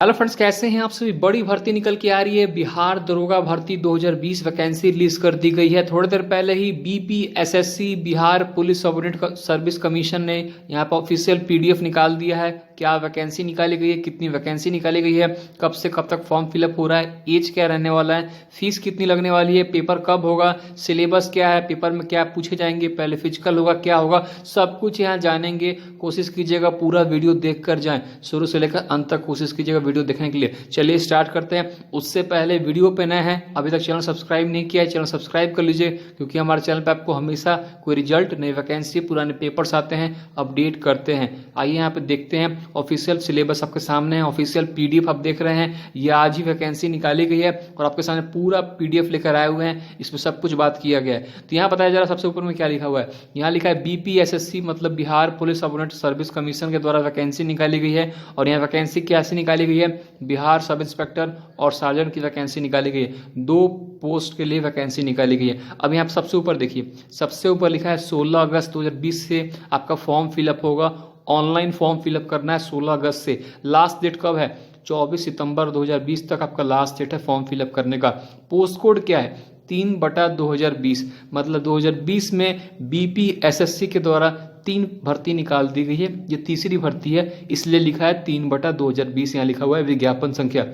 Hello friends, कैसे हैं आप सभी। बड़ी भर्ती निकल के आ रही है। बिहार दरोगा भर्ती 2020 वैकेंसी रिलीज कर दी गई है। थोड़ी देर पहले ही BPSSC Bihar police subordinate service commission ने यहाँ पर ऑफिशियल पीडीएफ निकाल दिया है। क्या वैकेंसी निकाली गई है, कितनी वैकेंसी निकाली गई है, कब से कब तक फॉर्म फिलअप हो रहा है, एज क्या रहने वाला है, फीस कितनी लगने वाली है, पेपर कब होगा, सिलेबस क्या है, पेपर में क्या पूछे जाएंगे, पहले फिजिकल होगा, क्या होगा, सब कुछ यहाँ जानेंगे। कोशिश कीजिएगा पूरा वीडियो देख कर जाए, शुरू से लेकर अंत तक कोशिश कीजिएगा वीडियो देखने के लिए। चलिए स्टार्ट करते हैं। उससे पहले वीडियो पे नए हैं, अभी तक चैनल सब्सक्राइब नहीं किया है, चैनल सब्सक्राइब कर लीजिए, क्योंकि हमारे चैनल पे आपको हमेशा कोई रिजल्ट, नई वैकेंसी, पुराने पेपर्स आते हैं, अपडेट करते हैं। आइए यहाँ पे देखते हैं। ऑफिशियल सिलेबस आपके सामने है, ऑफिशियल पीडीएफ आप देख रहे हैं। ये आज ही वैकेंसी निकाली गई है और आपके सामने पूरा पीडीएफ लेकर आए हुए हैं। इसमें सब कुछ बात किया गया है। तो यहाँ बताया जा रहा है, सबसे ऊपर में क्या लिखा हुआ है। यहाँ लिखा है बीपीएसएससी मतलब Bihar police subordinate service commission के द्वारा वैकेंसी निकाली गई है। और यहाँ वैकेंसी कैसे निकाली गई है, बिहार सब इंस्पेक्टर और सार्जेंट की वैकेंसी निकाली गई है। 2 पोस्ट के लिए वैकेंसी निकाली गई है। अब यहाँ सबसे ऊपर देखिए, सबसे ऊपर लिखा है 16 अगस्त 2020 से आपका फॉर्म फिलअप होगा। ऑनलाइन फॉर्म फिलअप करना है 16 अगस्त से। लास्ट डेट कब है, 24 सितंबर 2020 तक आपका लास्ट डेट है फॉर्म फिलअप करने का। पोस्ट कोड क्या है, 3/2020, मतलब 2020 में बीपीएसएससी के द्वारा 3 भर्ती निकाल दी गई है। ये तीसरी भर्ती है, इसलिए लिखा है 3/2020, यहाँ लिखा हुआ है विज्ञापन संख्या।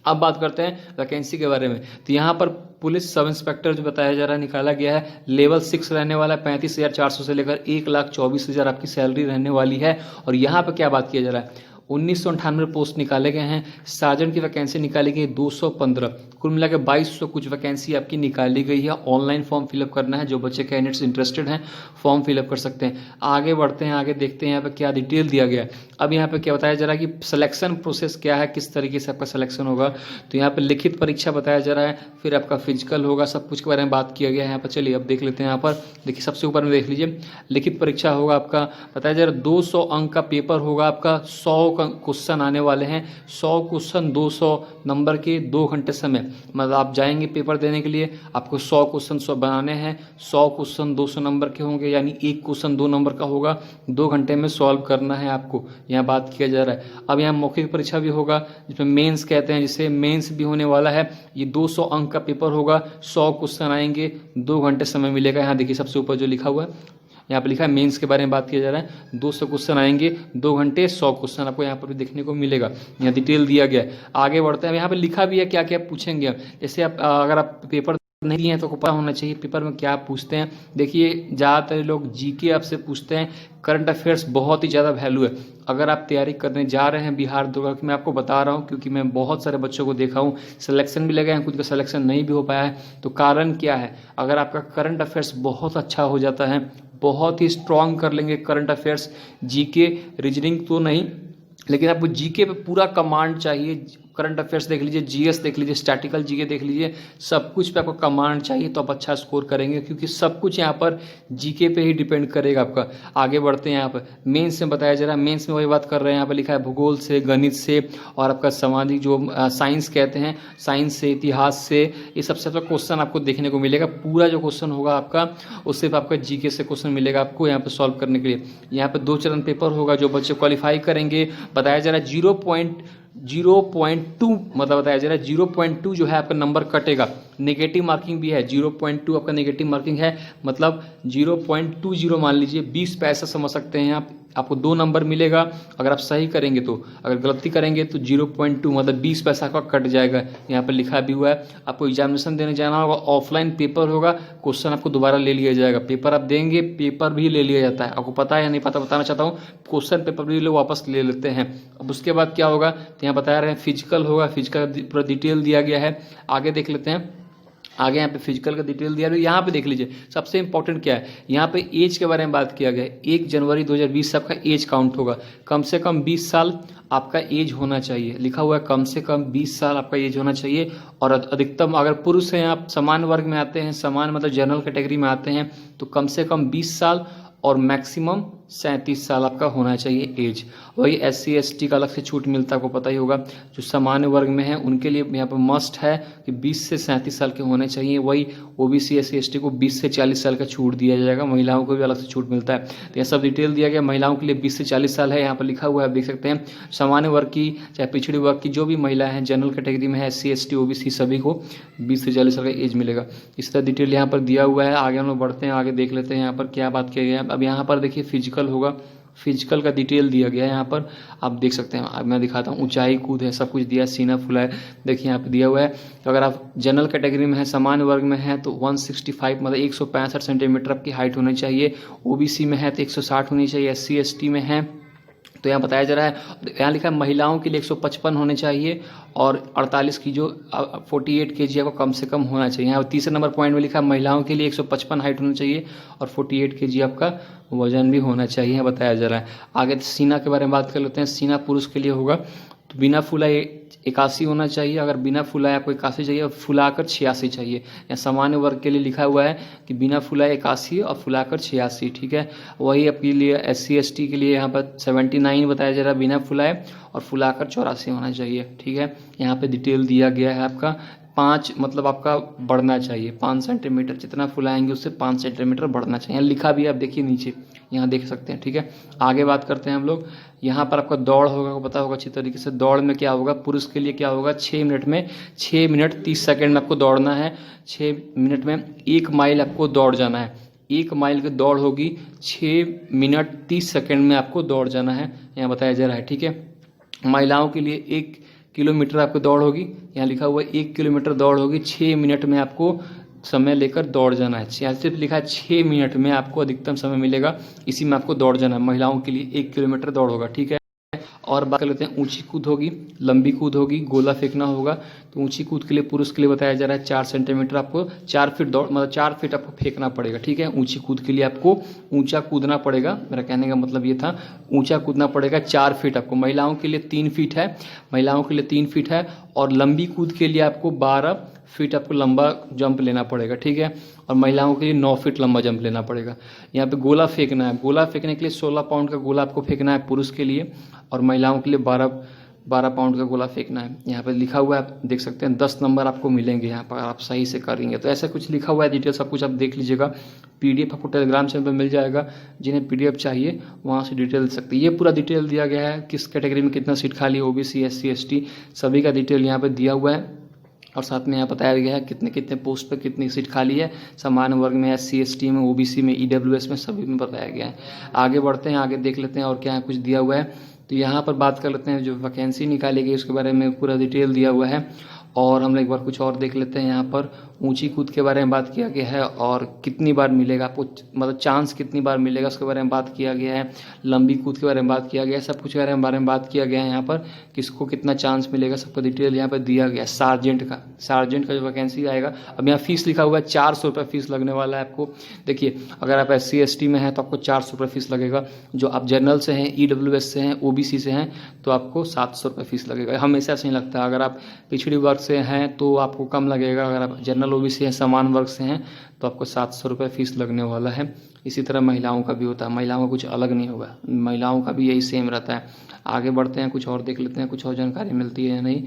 अब बात करते हैं वैकेंसी के बारे में। तो यहाँ पर पुलिस सब इंस्पेक्टर जो बताया जा रहा है, निकाला गया है। लेवल 6 रहने वाला है, 35,400 से लेकर 1,24,000 आपकी सैलरी रहने वाली है। और यहाँ पर क्या बात किया जा रहा है, 1998 पोस्ट निकाले गए हैं। सार्जेंट की वैकेंसी निकाली गई 215। कुल मिला के 2200 कुछ वैकेंसी आपकी निकाली गई है। ऑनलाइन फॉर्म फिलअप करना है, जो बच्चे कैंडिडेट्स इंटरेस्टेड हैं फॉर्म फिलअप कर सकते हैं। आगे बढ़ते हैं, आगे देखते हैं यहाँ पे क्या डिटेल दिया गया है। अब यहाँ पे क्या बताया जा रहा है कि सिलेक्शन प्रोसेस क्या है, किस तरीके से आपका सिलेक्शन होगा। तो यहाँ पे लिखित परीक्षा बताया जा रहा है, फिर आपका फिजिकल होगा, सब कुछ के बारे में बात किया गया है यहाँ पर। चलिए अब देख लेते हैं। यहाँ पर देखिए, सबसे ऊपर में देख लीजिए, लिखित परीक्षा होगा आपका, बताया जा रहा है 200 अंक का पेपर होगा आपका। 100 क्वेश्चन आने वाले हैं, 100 क्वेश्चन 200 नंबर के, 2 घंटे समय। मतलब आप जाएंगे पेपर देने के लिए, आपको 100 क्वेश्चन बनाने हैं। 100 क्वेश्चन 200 नंबर के होंगे, यानी एक क्वेश्चन 2 नंबर का होगा। 2 घंटे में सॉल्व करना है आपको, यहाँ बात किया जा रहा है। अब यहाँ मौखिक परीक्षा भी होगा, जिसमें मेंस कहते हैं, जिसे मेंस भी होने वाला है। ये 200 अंक का पेपर होगा, 100 क्वेश्चन आएंगे, 2 घंटे समय मिलेगा। यहाँ देखिए सबसे ऊपर जो लिखा हुआ है, यहाँ पे लिखा है मेंस के बारे में बात किया जा रहा है। 200 क्वेश्चन आएंगे, 2 घंटे, 100 क्वेश्चन आपको यहाँ पर भी देखने को मिलेगा। यहाँ डिटेल दिया गया है। आगे बढ़ते हैं। यहाँ पे लिखा भी है क्या क्या पूछेंगे। जैसे आप अगर आप पेपर नहीं दिए हैं तो पता होना चाहिए पेपर में क्या पूछते हैं। देखिए, ज़्यादातर लोग जीके आपसे पूछते हैं। करंट अफेयर्स बहुत ही ज़्यादा वैल्यू है। अगर आप तैयारी करने जा रहे हैं बिहार दरोगा की, मैं आपको बता रहा हूँ, क्योंकि मैं बहुत सारे बच्चों को देखा हूँ, सिलेक्शन भी लगे हैं, कुछ का सिलेक्शन नहीं भी हो पाया है। तो कारण क्या है, अगर आपका करंट अफेयर्स बहुत अच्छा हो जाता है, बहुत ही स्ट्रांग कर लेंगे करंट अफेयर्स, जीके रीजनिंग तो नहीं, लेकिन आपको जीके पे पूरा कमांड चाहिए। करंट अफेयर्स देख लीजिए, जीएस देख लीजिए, स्टैटिकल जीके देख लीजिए, सब कुछ पे आपको कमांड चाहिए, तो आप अच्छा स्कोर करेंगे, क्योंकि सब कुछ यहाँ पर जीके पे ही डिपेंड करेगा आपका। आगे बढ़ते हैं। यहाँ पर मेंस में बताया जा रहा है, मेंस में वही बात कर रहे हैं। यहाँ पर लिखा है भूगोल से, गणित से, और आपका सामाजिक जो साइंस कहते हैं, साइंस से, इतिहास से, ये सबसे आपका क्वेश्चन आपको देखने को मिलेगा। पूरा जो क्वेश्चन होगा आपका, उससे आपका जीके से क्वेश्चन मिलेगा आपको यहाँ पर सॉल्व करने के लिए। यहाँ पर 2 चरण पेपर होगा, जो बच्चे क्वालिफाई करेंगे। बताया जा रहा है 0.2 मतलब बताया जा रहा है 0.2 जो है आपका नंबर कटेगा। नेगेटिव मार्किंग भी है, 0.2 आपका नेगेटिव मार्किंग है, मतलब 0.20 मान लीजिए, 20 पैसा समझ सकते हैं आप। आपको 2 नंबर मिलेगा अगर आप सही करेंगे तो, अगर गलती करेंगे तो 0.2 मतलब 20 पैसा का कट जाएगा। यहाँ पर लिखा भी हुआ है। आपको एग्जामिनेशन देने जाना होगा, ऑफलाइन पेपर होगा, क्वेश्चन आपको दोबारा ले लिया जाएगा। पेपर आप देंगे, पेपर भी ले लिया जाता है। आपको पता है या नहीं पता, बताना चाहता हूँ, क्वेश्चन पेपर भी लोग वापस ले लेते हैं। अब उसके बाद क्या होगा, तो यहाँ बता रहे हैं फिजिकल होगा, फिजिकल का पूरा डिटेल दिया गया है। आगे देख लेते हैं। आगे यहाँ पे फिजिकल का डिटेल दिया है। यहाँ पे देख लीजिए, सबसे इंपॉर्टेंट क्या है, यहाँ पे एज के बारे में बात किया गया है। 1 जनवरी 2020 से आपका एज काउंट होगा। कम से कम 20 साल आपका एज होना चाहिए, लिखा हुआ है कम से कम 20 साल आपका एज होना चाहिए। और अधिकतम अगर पुरुष हैं, आप समान वर्ग में आते हैं, समान मतलब जनरल कैटेगरी में आते हैं, तो कम से कम 20 साल और मैक्सिमम 37 साल आपका होना चाहिए एज। वही SC ST का अलग से छूट मिलता है, आपको पता ही होगा। जो सामान्य वर्ग में है उनके लिए यहाँ पर मस्ट है कि 20 से 37 साल के होने चाहिए। वही OBC SC ST को 20 से 40 साल का छूट दिया जाएगा। महिलाओं को भी अलग से छूट मिलता है। तो यह सब डिटेल दिया गया। महिलाओं के लिए 20 से 40 साल है, यहाँ पर लिखा हुआ है, आप देख सकते हैं। सामान्य वर्ग की चाहे पिछड़ी वर्ग की जो भी महिला है, जनरल कैटेगरी में है, SC ST OBC सभी को 20 से 40 साल का एज मिलेगा। इस तरह डिटेल यहाँ पर दिया हुआ है। आगे हम लोग बढ़ते हैं, आगे देख लेते हैं यहाँ पर क्या बात किया गया है। अब यहाँ पर देखिए फिजिकल होगा, फिजिकल का डिटेल दिया गया है यहाँ पर, आप देख सकते हैं। अब मैं दिखाता हूँ, ऊंचाई कूद है, सब कुछ दिया है, सीना फुला है, देखिए यहाँ पे दिया हुआ है। तो अगर आप जनरल कैटेगरी में है, सामान्य वर्ग में है, तो 165 मतलब 165 सेंटीमीटर आपकी हाइट होनी चाहिए। OBC में है तो 160 होनी चाहिए। SC ST में है तो यहाँ बताया जा रहा है, यहाँ लिखा है महिलाओं के लिए 155 होने चाहिए और 48 की जो 48 kg आपको कम से कम होना चाहिए। यहाँ तीसरे नंबर पॉइंट में लिखा है महिलाओं के लिए 155 हाइट होनी चाहिए और 48 kg आपका वजन भी होना चाहिए, बताया जा रहा है। आगे सीना के बारे में बात कर लेते हैं। सीना पुरुष के लिए होगा तो बिना फुला 81 होना चाहिए। अगर बिना फुलाए आपको 81 चाहिए और फुलाकर 86 चाहिए। या सामान्य वर्ग के लिए लिखा हुआ है कि बिना फुलाए 81 और फुलाकर 86, ठीक है। वही आपके लिए SC ST के लिए यहाँ पर 79 बताया जा रहा है, बिना फुलाए और फुलाकर 84 होना चाहिए, ठीक है। यहाँ पे डिटेल दिया गया है आपका। 5 मतलब आपका बढ़ना चाहिए 5 सेंटीमीटर, जितना फुलाएंगे उससे 5 सेंटीमीटर बढ़ना चाहिए। लिखा भी है, आप देखिए नीचे, यहाँ देख सकते हैं, ठीक है। आगे बात करते हैं हम लोग। यहाँ पर आपका दौड़ होगा, आपको पता होगा अच्छी तरीके से। दौड़ में क्या होगा, पुरुष के लिए क्या होगा, 6 मिनट में 6 मिनट 30 सेकंड में आपको दौड़ना है। 6 मिनट में 1 माइल आपको दौड़ जाना है। 1 माइल की दौड़ होगी, 6 मिनट 30 सेकंड में आपको दौड़ जाना है, यहाँ बताया जा रहा है, ठीक है। महिलाओं के लिए 1 किलोमीटर आपको दौड़ होगी, यहाँ लिखा हुआ है 1 किलोमीटर दौड़ होगी, 6 मिनट में आपको समय लेकर दौड़ जाना है। यहाँ सिर्फ लिखा है 6 मिनट में आपको अधिकतम समय मिलेगा, इसी में आपको दौड़ जाना है। महिलाओं के लिए 1 किलोमीटर दौड़ होगा, ठीक है। और बात कर लेते हैं, ऊंची कूद होगी, लंबी कूद होगी, गोला फेंकना होगा। तो ऊंची कूद के लिए पुरुष के लिए बताया जा रहा है 4 सेंटीमीटर आपको 4 फीट दौड़ मतलब 4 फीट आपको फेंकना पड़ेगा, ठीक है। ऊंची कूद के लिए आपको ऊंचा कूदना पड़ेगा, मेरा कहने का मतलब ये था, ऊंचा कूदना पड़ेगा 4 फीट आपको। महिलाओं के लिए 3 फीट है, महिलाओं के लिए 3 फीट है। और लंबी कूद के लिए आपको 12 फीट आपको लंबा जंप लेना पड़ेगा, ठीक है। और महिलाओं के लिए 9 फीट लंबा जंप लेना पड़ेगा। यहाँ पे गोला फेंकना है, गोला फेंकने के लिए 16 पाउंड का गोला आपको फेंकना है पुरुष के लिए, और महिलाओं के लिए 12 पाउंड का गोला फेंकना है। यहाँ पे लिखा हुआ है, आप देख सकते हैं, 10 नंबर आपको मिलेंगे यहाँ पर, आप सही से करेंगे तो। ऐसा कुछ लिखा हुआ है, डिटेल सब कुछ आप देख लीजिएगा। PDF आपको टेलीग्राम चैनल पर मिल जाएगा, जिन्हें PDF चाहिए वहाँ से डिटेल दे सकते हैं। ये पूरा डिटेल दिया गया है, किस कैटेगरी में कितना सीट खाली है, OBC SC ST सभी का डिटेल यहाँ पर दिया हुआ है। और साथ में यहाँ बताया गया है कितने कितने पोस्ट पर कितनी सीट खाली है, सामान्य वर्ग में, SC ST में, OBC में, EWS में, सभी में बताया गया है। आगे बढ़ते हैं, आगे देख लेते हैं और क्या कुछ दिया हुआ है। तो यहाँ पर बात कर लेते हैं, जो वैकेंसी निकाली गई उसके बारे में पूरा डिटेल दिया हुआ है। और हम लोग एक बार कुछ और देख लेते हैं। यहाँ पर ऊंची कूद के बारे में बात किया गया है और कितनी बार मिलेगा आपको, मतलब चांस कितनी बार मिलेगा उसके बारे में बात किया गया है। लंबी कूद के बारे में बात किया गया है, सब कुछ के बारे में बात किया गया है। यहाँ पर किसको कितना चांस मिलेगा सबका डिटेल यहाँ पर दिया गया है। सार्जेंट का जो वैकेंसी आएगा, अब यहाँ फीस लिखा हुआ है 400 रुपये फीस लगने वाला है आपको। देखिए, अगर आप SC ST में हैं तो आपको 400 रुपये फीस लगेगा। जो आप जनरल से हैं, EWS से हैं, OBC से हैं तो आपको 700 रुपये फीस लगेगा। हमेशा से नहीं लगता, अगर आप पिछड़ी वर्ग से हैं तो आपको कम लगेगा, अगर आप जनरल OBC हैं, समान वर्ग से हैं तो आपको 700 रुपये फीस लगने वाला है। इसी तरह महिलाओं का भी होता है, महिलाओं का कुछ अलग नहीं होगा, महिलाओं का भी यही सेम रहता है। आगे बढ़ते हैं, कुछ और देख लेते हैं, कुछ और जानकारी मिलती है या नहीं।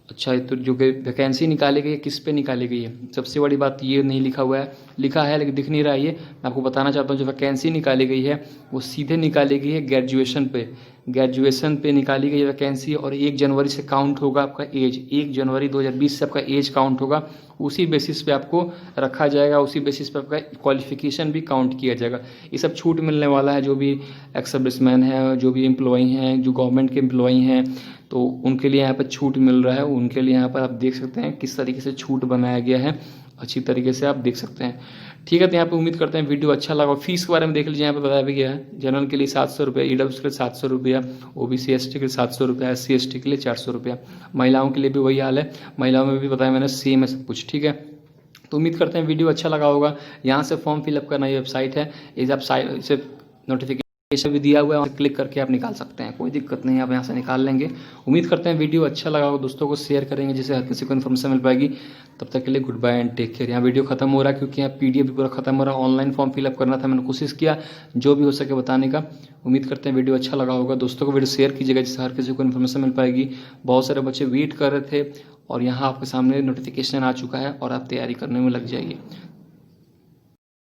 अच्छा, तो जो वैकेंसी निकाली गई है किस पे निकाली गई है, सबसे बड़ी बात ये नहीं लिखा हुआ है, लिखा है लेकिन दिख नहीं रहा है। ये मैं आपको बताना चाहता हूँ, जो वैकेंसी निकाली गई है वो सीधे निकाली गई है ग्रेजुएशन पे निकाली गई वैकेंसी। और 1 जनवरी से काउंट होगा आपका एज, 1 जनवरी 2020 से आपका एज काउंट होगा, उसी बेसिस पे आपको रखा जाएगा, उसी बेसिस पे आपका क्वालिफिकेशन भी काउंट किया जाएगा। ये सब छूट मिलने वाला है, जो भी एक्स सर्विसमैन है, जो भी एम्प्लॉई हैं, जो गवर्नमेंट के एम्प्लॉई हैं, तो उनके लिए यहाँ पर छूट मिल रहा है। उनके लिए यहाँ पर आप देख सकते हैं किस तरीके से छूट बनाया गया है, अच्छी तरीके से आप देख सकते हैं, ठीक है। तो यहाँ पे उम्मीद करते हैं वीडियो अच्छा लगा। फीस के बारे में देख लीजिए, यहाँ पे बताया भी गया है। जनरल के लिए 700 रुपये, EWS के लिए 700 रुपया, OBC ST के लिए 700 रुपया, SC ST के लिए 400 रुपया। महिलाओं के लिए भी वही हाल है, महिलाओं में भी बताया मैंने, सेम है सब कुछ, ठीक है। तो उम्मीद करते हैं वीडियो अच्छा लगा होगा। यहाँ से फॉर्म फिलअप करना, ये वेबसाइट है, इसे आप साइट से नोटिफिकेशन भी दिया हुआ है, क्लिक करके आप निकाल सकते हैं, कोई दिक्कत नहीं है, आप यहाँ से निकाल लेंगे। उम्मीद करते हैं वीडियो अच्छा लगा हो, दोस्तों को शेयर करेंगे जिससे हर किसी को इन्फॉर्मेशन मिल पाएगी। तब तक के लिए good bye and take care. यहाँ वीडियो खत्म हो रहा है क्योंकि यहाँ PDF भी पूरा खत्म हो रहा है, ऑनलाइन फॉर्म फिलअप करना था, मैंने कोशिश किया जो भी हो सके बताने का। उम्मीद करते हैं वीडियो अच्छा लगा होगा, दोस्तों को वीडियो शेयर कीजिएगा जिससे हर किसी को इन्फॉर्मेशन मिल पाएगी। बहुत सारे बच्चे वेट कर रहे थे और यहाँ आपके सामने नोटिफिकेशन आ चुका है और आप तैयारी करने में लग जाइए।